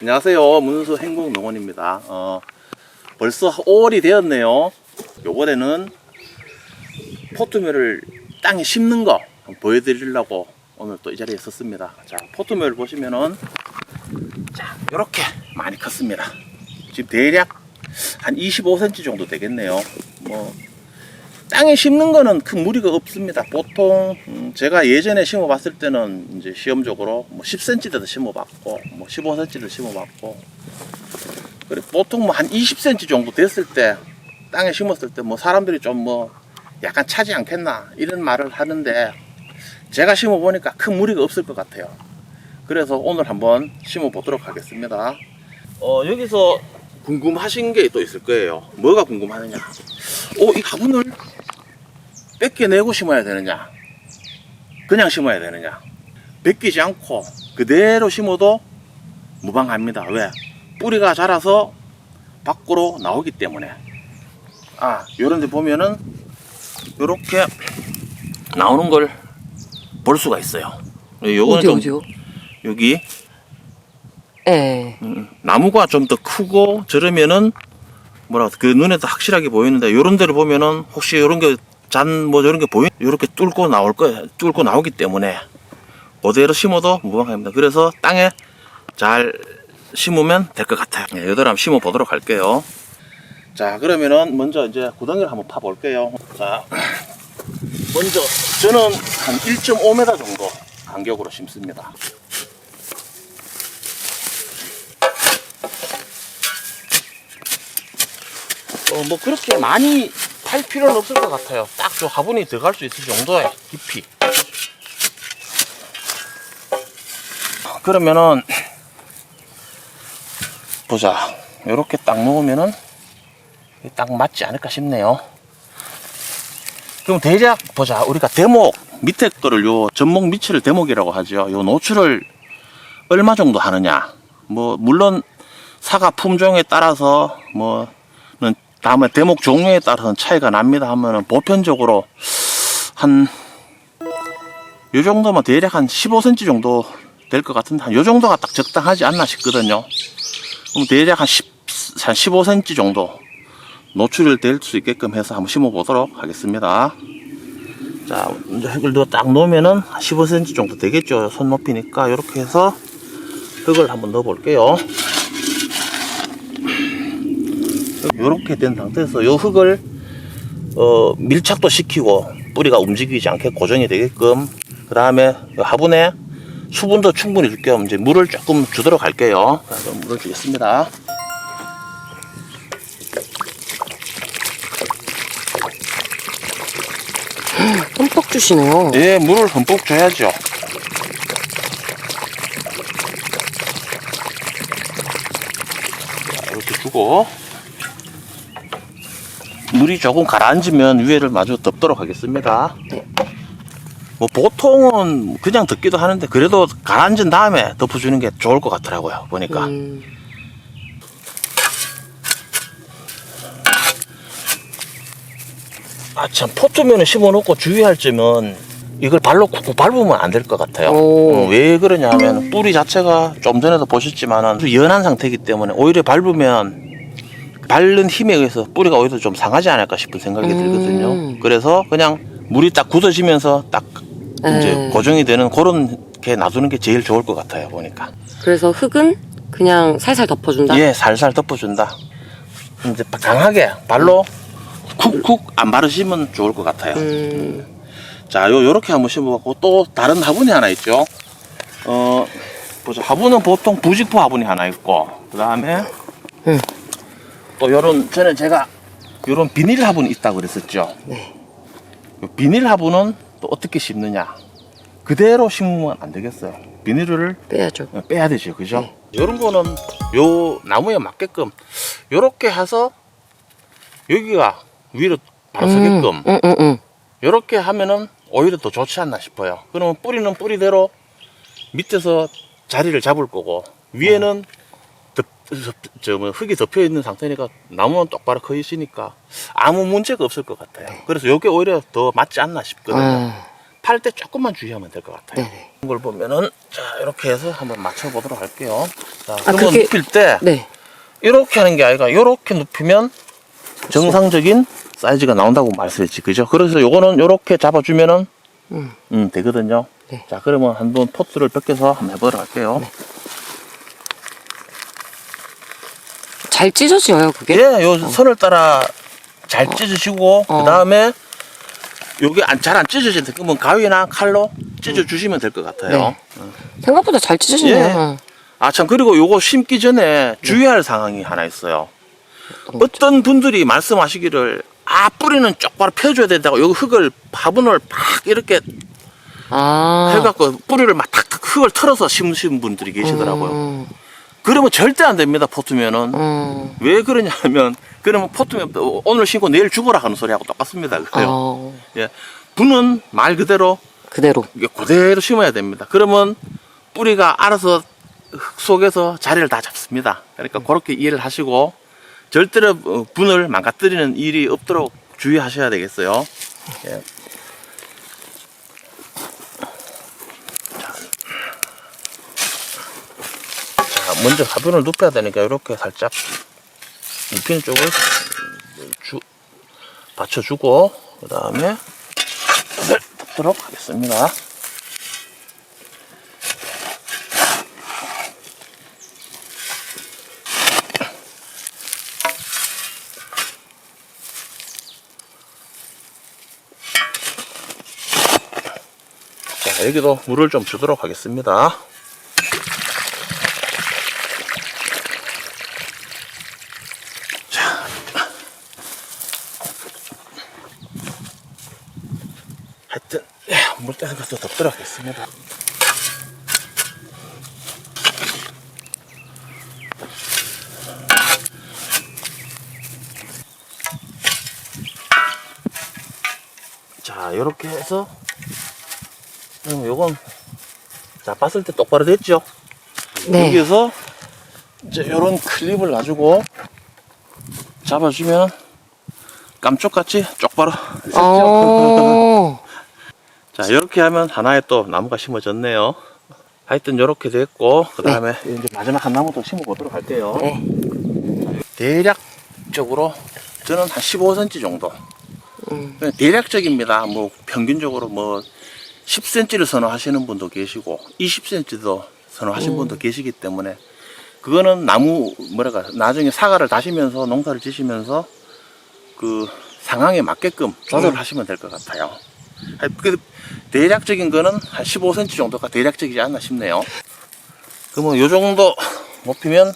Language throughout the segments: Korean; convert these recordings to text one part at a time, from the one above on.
안녕하세요. 문수 행복농원입니다. 벌써 5월이 되었네요. 요번에는 포트묘를 땅에 심는 거 보여드리려고 오늘 또 이 자리에 섰습니다. 자, 포트묘를 보시면은 자, 요렇게 많이 컸습니다. 지금 대략 한 25cm 정도 되겠네요. 땅에 심는 거는 큰 무리가 없습니다. 보통 제가 예전에 심어봤을 때는 이제 시험적으로 10cm도 심어봤고 15cm도 심어봤고, 그리고 보통 한 20cm 정도 됐을 때 땅에 심었을 때 사람들이 좀 약간 차지 않겠나 이런 말을 하는데, 제가 심어보니까 큰 무리가 없을 것 같아요. 그래서 오늘 한번 심어보도록 하겠습니다. 여기서 궁금하신 게 또 있을 거예요. 뭐가 궁금하느냐, 이 화분을 뺏겨내고 심어야 되느냐, 그냥 심어야 되느냐. 뺏기지 않고 그대로 심어도 무방합니다. 왜? 뿌리가 자라서 밖으로 나오기 때문에. 요런 데 보면은 요렇게 나오는 걸 볼 수가 있어요. 요거는 어디요? 여기 예. 나무가 좀 더 크고 저러면은 그 눈에도 확실하게 보이는데, 요런 데를 보면은 혹시 요런 게 저런 게 요렇게 뚫고 나올 거예요. 뚫고 나오기 때문에 그대로 심어도 무방합니다. 그래서 땅에 잘 심으면 될 것 같아요. 이대로 한번 심어 보도록 할게요. 자, 그러면은 먼저 이제 구덩이를 한번 파 볼게요. 자, 먼저 저는 한 1.5m 정도 간격으로 심습니다. 그렇게 많이 팔 필요는 없을 것 같아요. 딱 저 화분이 들어갈 수 있을 정도의 깊이. 그러면은 보자, 요렇게 딱 놓으면은 딱 맞지 않을까 싶네요. 그럼 대략 보자, 우리가 대목 밑에 거를 전목 밑을 대목이라고 하죠. 요 노출을 얼마 정도 하느냐, 물론 사과 품종에 따라서 다음에 대목 종류에 따라서는 차이가 납니다. 하면은 보편적으로 한 요 정도면 대략 한 15cm 정도 될 것 같은데, 한 요 정도가 딱 적당하지 않나 싶거든요. 그럼 대략 한 15cm 정도 노출을 될 수 있게끔 해서 한번 심어 보도록 하겠습니다. 자, 이제 흙을 딱 놓으면은 15cm 정도 되겠죠. 손 높이니까. 이렇게 해서 흙을 한번 넣어 볼게요. 이렇게 된 상태에서 이 흙을 밀착도 시키고 뿌리가 움직이지 않게 고정이 되게끔, 그 다음에 화분에 수분도 충분히 줄 겸 이제 물을 조금 주도록 할게요. 그래서 물을 주겠습니다. 흠뻑 주시네요. 예, 물을 흠뻑 줘야죠. 자, 이렇게 주고 물이 조금 가라앉으면 위에를 마저 덮도록 하겠습니다. 네. 보통은 그냥 덮기도 하는데, 그래도 가라앉은 다음에 덮어주는 게 좋을 것 같더라고요, 보니까. 참, 포트면을 심어놓고 주의할 점은 이걸 발로 쿡쿡 밟으면 안 될 것 같아요. 왜 그러냐 하면 뿌리 자체가 좀 전에도 보셨지만은 연한 상태이기 때문에 오히려 밟으면 밟는 힘에 의해서 뿌리가 오히려 좀 상하지 않을까 싶은 생각이 들거든요. 그래서 그냥 물이 딱 굳어지면서 딱 이제 고정이 되는 그런 게 놔두는 게 제일 좋을 것 같아요, 보니까. 그래서 흙은 그냥 살살 덮어준다? 예, 살살 덮어준다. 이제 강하게 발로 쿡쿡 안 바르시면 좋을 것 같아요. 자, 요렇게 한번 심어봤고, 또 다른 화분이 하나 있죠. 보자, 화분은 보통 부직포 화분이 하나 있고, 그 다음에 또 전에 제가 요런 비닐 화분이 있다고 그랬었죠. 네. 비닐 화분은 또 어떻게 심느냐, 그대로 심으면 안 되겠어요. 비닐을 빼야죠. 빼야 되죠, 그죠? 네. 요런 거는 요 나무에 맞게끔 요렇게 해서 여기가 위로 바로 서게끔 요렇게 하면은 오히려 더 좋지 않나 싶어요. 그러면 뿌리는 뿌리대로 밑에서 자리를 잡을 거고, 위에는 흙이 덮여 있는 상태니까 나무는 똑바로 커 있으니까 아무 문제가 없을 것 같아요. 그래서 이게 오히려 더 맞지 않나 싶거든요. 접할 때 조금만 주의하면 될 것 같아요. 네네. 이걸 보면은 자 이렇게 해서 한번 맞춰보도록 할게요. 자 아, 그러면 그게- 눕힐 때 네. 이렇게 하는 게 아니라 이렇게 눕히면 정상적인 사이즈가 나온다고 말씀했지, 그죠? 그래서 요거는 이렇게 잡아주면은 되거든요. 네. 자 그러면 한번 포트를 벗겨서 한번 해보도록 할게요. 네. 잘 찢어져요, 그게? 예, 요 선을 따라 잘 찢으시고 그 다음에 요게 잘 안 찢어진다 그러면 가위나 칼로 찢어 주시면 될 것 같아요. 네. 생각보다 잘 찢어지네요. 아 참 그리고 요거 심기 전에 주의할 상황이 하나 있어요. 어떤 분들이 말씀하시기를 뿌리는 쪽바로 펴줘야 된다고 여기 흙을 화분을 팍 이렇게 아. 해갖고 뿌리를 막 탁탁 흙을 털어서 심으신 분들이 계시더라고요. 그러면 절대 안 됩니다. 포트면은. 왜 그러냐면 그러면 포트면 오늘 심고 내일 죽어라 하는 소리하고 똑같습니다. 그래요. 예, 분은 말 그대로 그대로. 이게 그대로 심어야 됩니다. 그러면 뿌리가 알아서 흙 속에서 자리를 다 잡습니다. 그러니까 그렇게 이해를 하시고 절대로 분을 망가뜨리는 일이 없도록 주의하셔야 되겠어요. 예. 자, 먼저 화분을 눕혀야 되니까 이렇게 살짝 눕히는 쪽을 받쳐주고 그 다음에 덮도록 하겠습니다. 자, 여기도 물을 좀 주도록 하겠습니다. 자, 하여튼 물 떼는 것도 덮도록 하겠습니다. 자, 이렇게 해서 요건 자 봤을 때 똑바로 됐죠? 네. 여기서 이제 요런 클립을 가지고 잡아주면 깜짝같이 똑바로 됐죠? 자, 이렇게 하면 하나에 또 나무가 심어졌네요. 하여튼 이렇게 됐고 그 다음에 이제 마지막 한 나무 더 심어 보도록 할게요. 네. 대략적으로 저는 한 15cm 정도. 대략적입니다. 뭐 평균적으로 뭐 10cm를 선호하시는 분도 계시고 20cm도 선호하시는 분도 계시기 때문에 그거는 나무 나중에 사과를 다시면서 농사를 지시면서 그 상황에 맞게끔 조절하시면 될 것 같아요. 그 대략적인 거는 한 15cm 정도가 대략적이지 않나 싶네요. 그러면 요 정도 높이면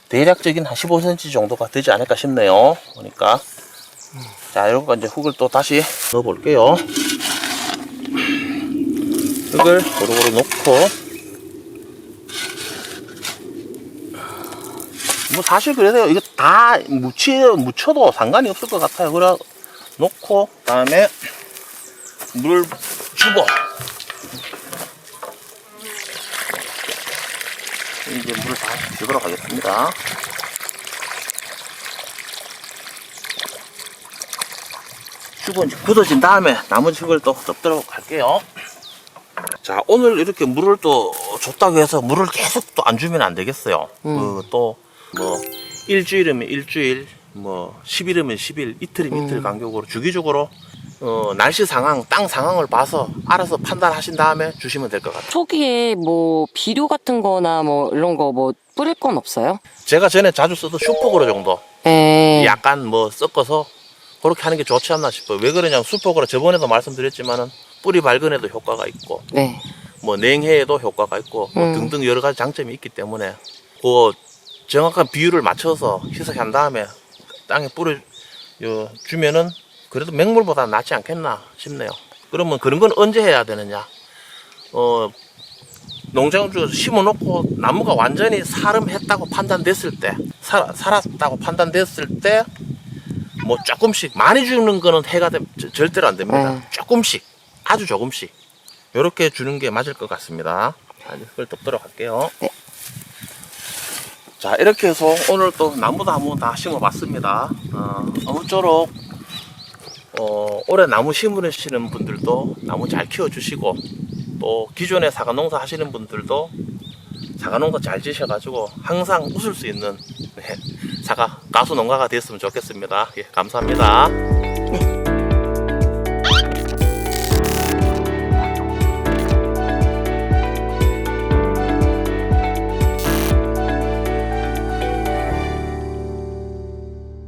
대략적인 한 15cm 정도가 되지 않을까 싶네요. 보니까 자, 이런 거 이제 흙을 또 다시 넣어 볼게요. 흙을 고루고루 놓고 뭐 사실 그래서요 이거 다 묻혀도 상관이 없을 것 같아요. 그래 놓고 그다음에 물 주고 이제 물을 다 주도록 하겠습니다. 주고 이제 굳어진 다음에 나머지 흙을 또 덮도록 할게요. 자, 오늘 이렇게 물을 또 줬다고 해서 물을 계속 또 안 주면 안 되겠어요. 또 뭐 일주일이면 일주일, 뭐 10일이면 10일, 이틀이면 이틀 간격으로 주기적으로 날씨 상황, 땅 상황을 봐서 알아서 판단하신 다음에 주시면 될 것 같아요. 초기에 뭐 비료 같은 거나 뭐 이런 거 뭐 뿌릴 건 없어요? 제가 전에 자주 쓰던 슈퍼그로 정도 네. 약간 뭐 섞어서 그렇게 하는 게 좋지 않나 싶어요. 왜 그러냐면 슈퍼그로 저번에도 말씀드렸지만은 뿌리 발근에도 효과가 있고 네. 뭐 냉해에도 효과가 있고 뭐 등등 여러 가지 장점이 있기 때문에 그 정확한 비율을 맞춰서 희석한 다음에 땅에 뿌려 주면은 그래도 맹물보다 낫지 않겠나 싶네요. 그러면 그런 건 언제 해야 되느냐? 농장주에서 심어놓고 나무가 완전히 사름했다고 판단됐을 때, 살았다고 판단됐을 때, 뭐 조금씩 많이 주는 거는 해가 절대로 안 됩니다. 조금씩, 아주 조금씩 이렇게 주는 게 맞을 것 같습니다. 자, 이제 그걸 덮도록 할게요. 네. 자, 이렇게 해서 오늘 또 나무도 한번 다 심어봤습니다. 아무쪼록 올해 나무 심으시는 분들도 나무 잘 키워주시고, 또 기존에 사과 농사 하시는 분들도 사과 농사 잘 지셔가지고 항상 웃을 수 있는 사과 가수 농가가 됐으면 좋겠습니다. 예, 감사합니다.